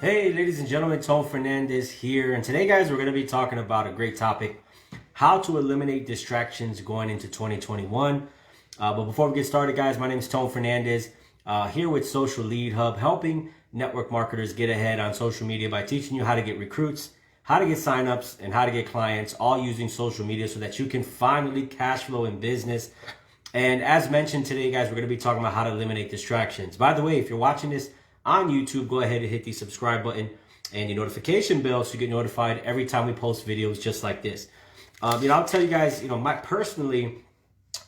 Hey, ladies and gentlemen, Tone Fernandez here. And today, guys, we're going to be talking about a great topic, how to eliminate distractions going into 2021. But before we get started, guys, my name is Tone Fernandez, here with Social Lead Hub, helping network marketers get ahead on social media by teaching you how to get recruits, how to get signups, and how to get clients, all using social media so that you can finally cash flow in business. And as mentioned today, guys, we're going to be talking about how to eliminate distractions. By the way, if you're watching this on YouTube, go ahead and hit the subscribe button and the notification bell so you get notified every time we post videos just like this. I'll tell you guys, my personally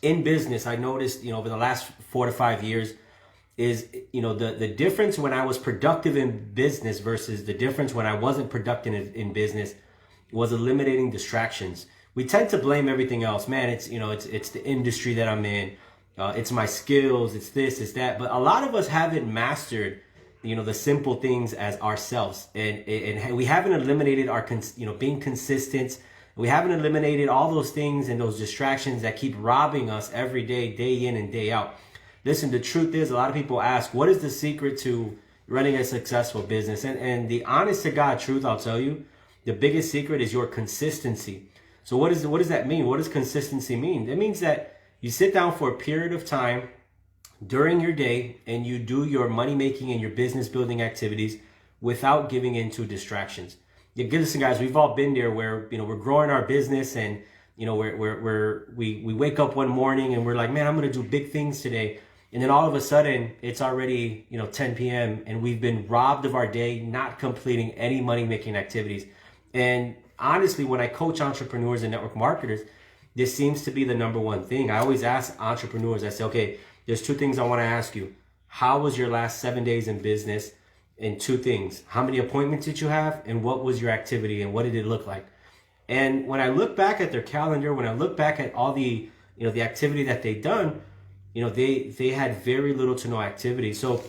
in business, I noticed, over the last 4 to 5 years is, the difference when I was productive in business versus the difference when I wasn't productive in business was eliminating distractions. We tend to blame everything else. Man, it's the industry that I'm in. It's my skills. It's this, it's that. But a lot of us haven't mastered, the simple things as ourselves. And we haven't eliminated our, being consistent. We haven't eliminated all those things and those distractions that keep robbing us every day, day in and day out. Listen, the truth is, a lot of people ask, what is the secret to running a successful business? And the honest to God truth, I'll tell you, the biggest secret is your consistency. So what does that mean? What does consistency mean? It means that you sit down for a period of time during your day and you do your money making and your business building activities without giving into distractions. Listen, guys, we've all been there where, we're growing our business and, we wake up one morning and we're like, man, I'm going to do big things today. And then all of a sudden it's already, 10 p.m. and we've been robbed of our day, not completing any money making activities. And honestly, when I coach entrepreneurs and network marketers, this seems to be the number one thing. I always ask entrepreneurs, I say, okay, there's two things I want to ask you. How was your last 7 days in business? And two things. How many appointments did you have? And what was your activity? And what did it look like? And when I look back at their calendar, when I look back at all the, the activity that they've done, they had very little to no activity. So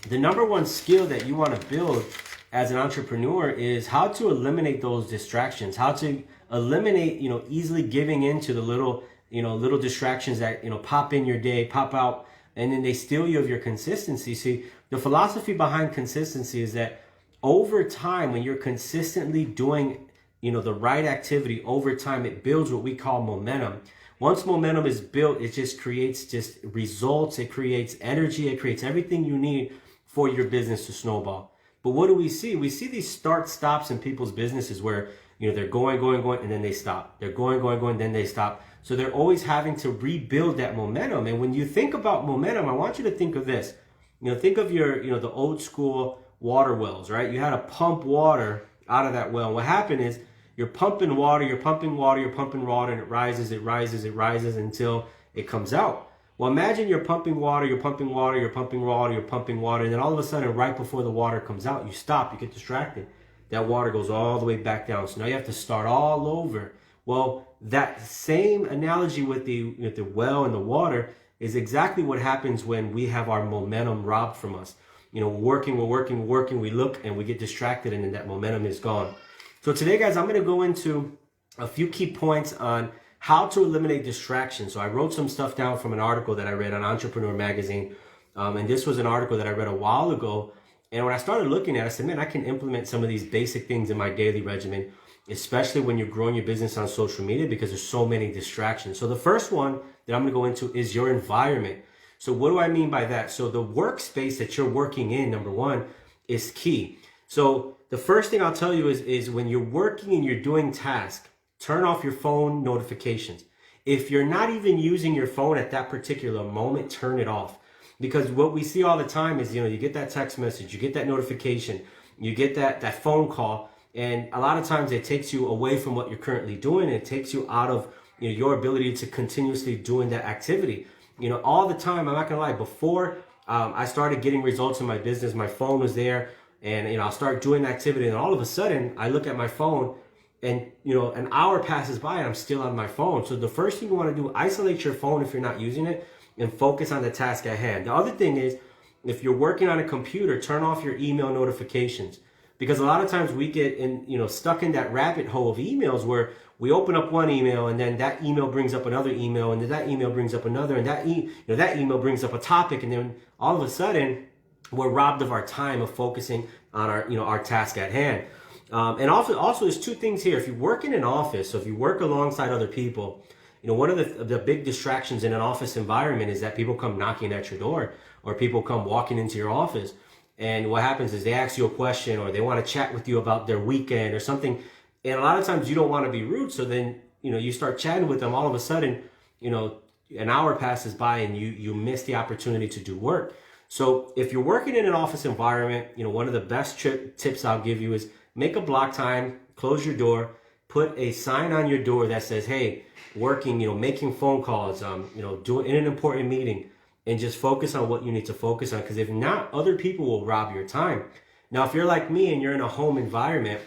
the number one skill that you want to build as an entrepreneur is how to eliminate those distractions, how to eliminate, easily giving into the little distractions that, pop in your day, pop out, and then they steal you of your consistency. See, the philosophy behind consistency is that over time, when you're consistently doing, the right activity over time, it builds what we call momentum. Once momentum is built, it just creates just results. It creates energy. It creates everything you need for your business to snowball. But what do we see? We see these start-stops in people's businesses where, they're going, and then they stop. They're going, then they stop. So they're always having to rebuild that momentum. And when you think about momentum, I want you to think of this. Think of your, the old school water wells, right? You had to pump water out of that well. What happened is you're pumping water, and it rises until it comes out. Well, imagine you're pumping water, and then all of a sudden, right before the water comes out, you stop, you get distracted. That water goes all the way back down. So now you have to start all over. Well, that same analogy with the well and the water is exactly what happens when we have our momentum robbed from us. We're working, we look and we get distracted and then that momentum is gone. So today, guys, I'm going to go into a few key points on how to eliminate distractions. So I wrote some stuff down from an article that I read on Entrepreneur Magazine. And this was an article that I read a while ago. And when I started looking at it, I said, man, I can implement some of these basic things in my daily regimen, especially when you're growing your business on social media because there's so many distractions. So the first one that I'm going to go into is your environment. So what do I mean by that? So the workspace that you're working in, number one, is key. So the first thing I'll tell you is when you're working and you're doing tasks, turn off your phone notifications. If you're not even using your phone at that particular moment, turn it off. Because what we see all the time is, you get that text message, you get that notification, you get that phone call, and a lot of times it takes you away from what you're currently doing. It takes you out of your ability to continuously doing that activity. All the time, I'm not gonna lie, before I started getting results in my business, my phone was there, and I'll start doing activity, and all of a sudden I look at my phone and an hour passes by and I'm still on my phone. So the first thing you want to do, isolate your phone if you're not using it and focus on the task at hand. The other thing is, if you're working on a computer, turn off your email notifications, because a lot of times we get stuck in that rabbit hole of emails where we open up one email and then that email brings up another email and then that email brings up another, and that email brings up a topic, and then all of a sudden we're robbed of our time of focusing on our task at hand. And also, there's two things here. If you work in an office, so if you work alongside other people, one of the big distractions in an office environment is that people come knocking at your door, or people come walking into your office. And what happens is they ask you a question, or they want to chat with you about their weekend or something. And a lot of times you don't want to be rude. So then, you start chatting with them. All of a sudden, an hour passes by and you miss the opportunity to do work. So if you're working in an office environment, one of the best tips I'll give you is make a block time, close your door, put a sign on your door that says, hey, working, making phone calls, doing in an important meeting, and just focus on what you need to focus on. Because if not, other people will rob your time. Now, if you're like me and you're in a home environment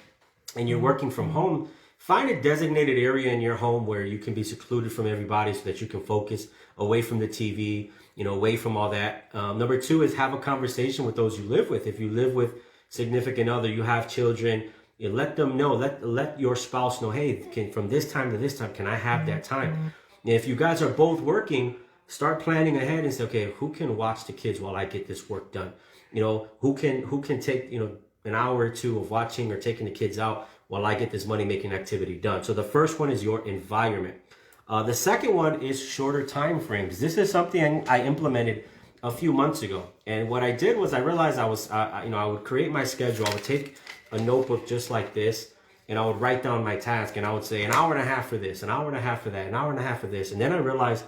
and you're working from home, find a designated area in your home where you can be secluded from everybody so that you can focus away from the TV, away from all that. Number two is have a conversation with those you live with. If you live with significant other, you have children, let them know, let your spouse know, hey, from this time to this time, can I have that time? And if you guys are both working, start planning ahead and say, okay, who can watch the kids while I get this work done? Who can take, an hour or two of watching or taking the kids out while I get this money making activity done. So the first one is your environment. The second one is shorter time frames. This is something I implemented a few months ago. And what I did was I realized I would create my schedule. I would take a notebook just like this, and I would write down my task, and I would say an hour and a half for this, an hour and a half for that, an hour and a half for this. And then I realized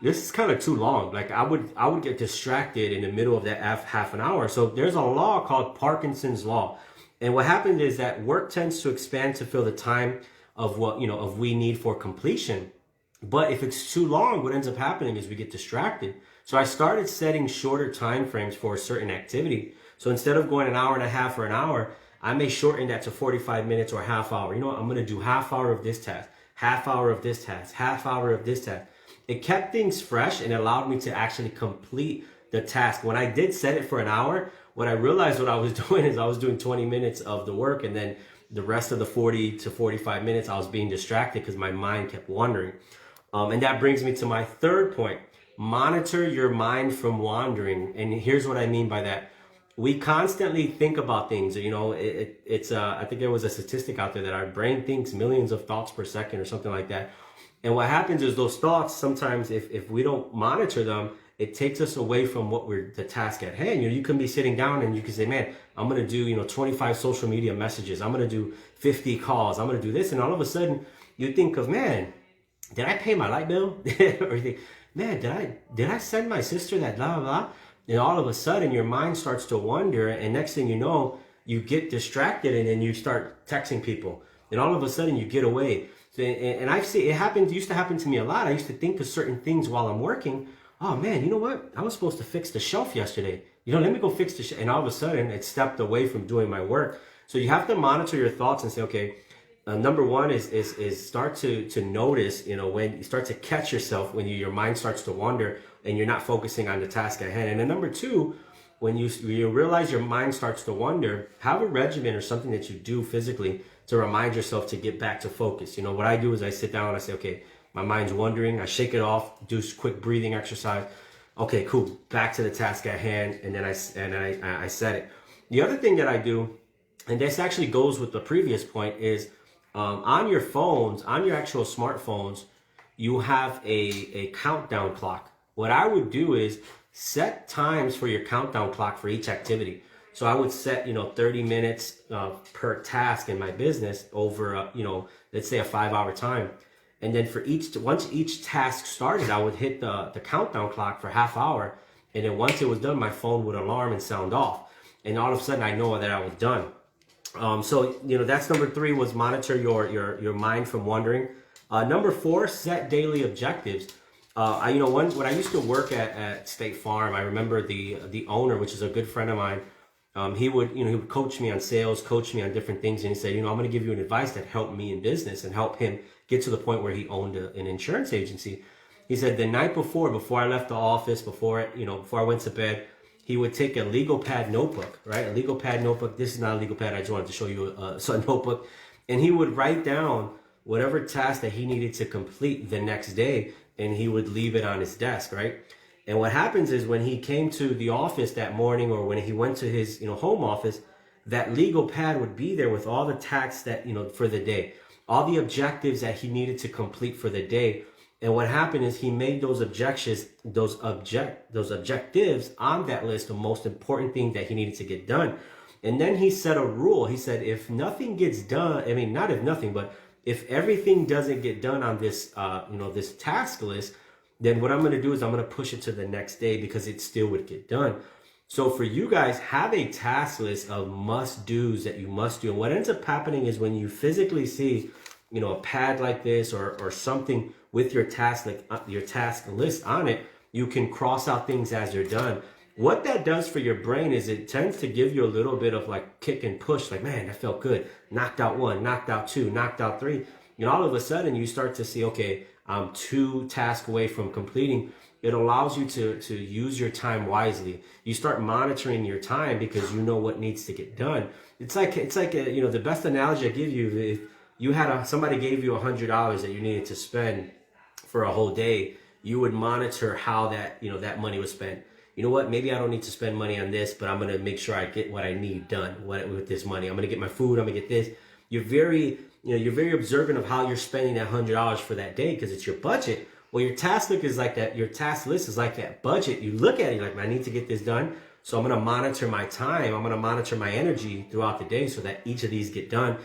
this is kind of too long. Like I would get distracted in the middle of that half an hour. So there's a law called Parkinson's law. And what happened is that work tends to expand to fill the time of what we need for completion. But if it's too long, what ends up happening is we get distracted. So I started setting shorter time frames for a certain activity. So instead of going an hour and a half or an hour, I may shorten that to 45 minutes or half hour. I'm going to do half hour of this task, half hour of this task, half hour of this task. It kept things fresh and allowed me to actually complete the task. When I did set it for an hour, what I realized what I was doing is I was doing 20 minutes of the work, and then the rest of the 40 to 45 minutes I was being distracted because my mind kept wandering. And that brings me to my third point. Monitor your mind from wandering. And here's what I mean by that. We constantly think about things. I think there was a statistic out there that our brain thinks millions of thoughts per second or something like that. And what happens is those thoughts, sometimes if we don't monitor them, it takes us away from the task at hand. You can be sitting down and you can say, man, I'm going to do, 25 social media messages. I'm going to do 50 calls. I'm going to do this. And all of a sudden you think of, man, did I pay my light bill? Or you think, man, did I send my sister that blah, blah, blah? And all of a sudden your mind starts to wander, and next thing you know, you get distracted and then you start texting people. And all of a sudden you get away. So, and I've seen it used to happen to me a lot. I used to think of certain things while I'm working. Oh man, you know what? I was supposed to fix the shelf yesterday. Let me go fix the shelf. And all of a sudden it stepped away from doing my work. So you have to monitor your thoughts and say, okay, number one is start to notice, when you start to catch yourself, when your mind starts to wander and you're not focusing on the task at hand. And then number two, when you realize your mind starts to wander, have a regimen or something that you do physically to remind yourself to get back to focus. What I do is I sit down and I say, okay, my mind's wandering. I shake it off, do quick breathing exercise. Okay, cool. Back to the task at hand. And then I set it. The other thing that I do, and this actually goes with the previous point, is on your phones, on your actual smartphones, you have a countdown clock. What I would do is set times for your countdown clock for each activity. So I would set, 30 minutes per task in my business over, let's say a 5-hour time. And then once each task started, I would hit the countdown clock for half hour. And then once it was done, my phone would alarm and sound off. And all of a sudden I know that I was done. So that's number 3, was monitor your mind from wandering. Number 4, set daily objectives. When I used to work at State Farm, I remember the owner, which is a good friend of mine. He would coach me on sales, coach me on different things, and he said, I'm going to give you an advice that helped me in business and help him get to the point where he owned an insurance agency. He said the night before I left the office, before I went to bed, he would take a legal pad notebook, right? A legal pad notebook. This is not a legal pad. I just wanted to show you a notebook. And he would write down whatever task that he needed to complete the next day, and he would leave it on his desk, right? And what happens is when he came to the office that morning, or when he went to his, home office, that legal pad would be there with all the tasks that, for the day, all the objectives that he needed to complete for the day. And what happened is he made those objectives on that list the most important thing that he needed to get done. And then he set a rule. He said, if nothing gets done, I mean, not if nothing, but if everything doesn't get done on this, this task list, then what I'm going to do is I'm going to push it to the next day because it still would get done. So for you guys, have a task list of must-dos that you must do. And what ends up happening is when you physically see, a pad like this or something with your task, like your task list on it, you can cross out things as you're done. What that does for your brain is it tends to give you a little bit of like kick and push, like, man, that felt good. Knocked out 1, knocked out 2, knocked out 3. All of a sudden you start to see, okay, I'm 2 tasks away from completing. It allows you to use your time wisely. You start monitoring your time because you know what needs to get done. It's like the best analogy I give you, if you had somebody gave you $100 that you needed to spend for a whole day, you would monitor how that that money was spent. You know what? Maybe I don't need to spend money on this, but I'm gonna make sure I get what I need done with this money. I'm gonna get my food. I'm gonna get this. You're very observant of how you're spending that $100 for that day because it's your budget. Well, your task list is like that. Your task list is like that budget. You look at it, you're like, I need to get this done. So I'm going to monitor my time. I'm going to monitor my energy throughout the day so that each of these get done.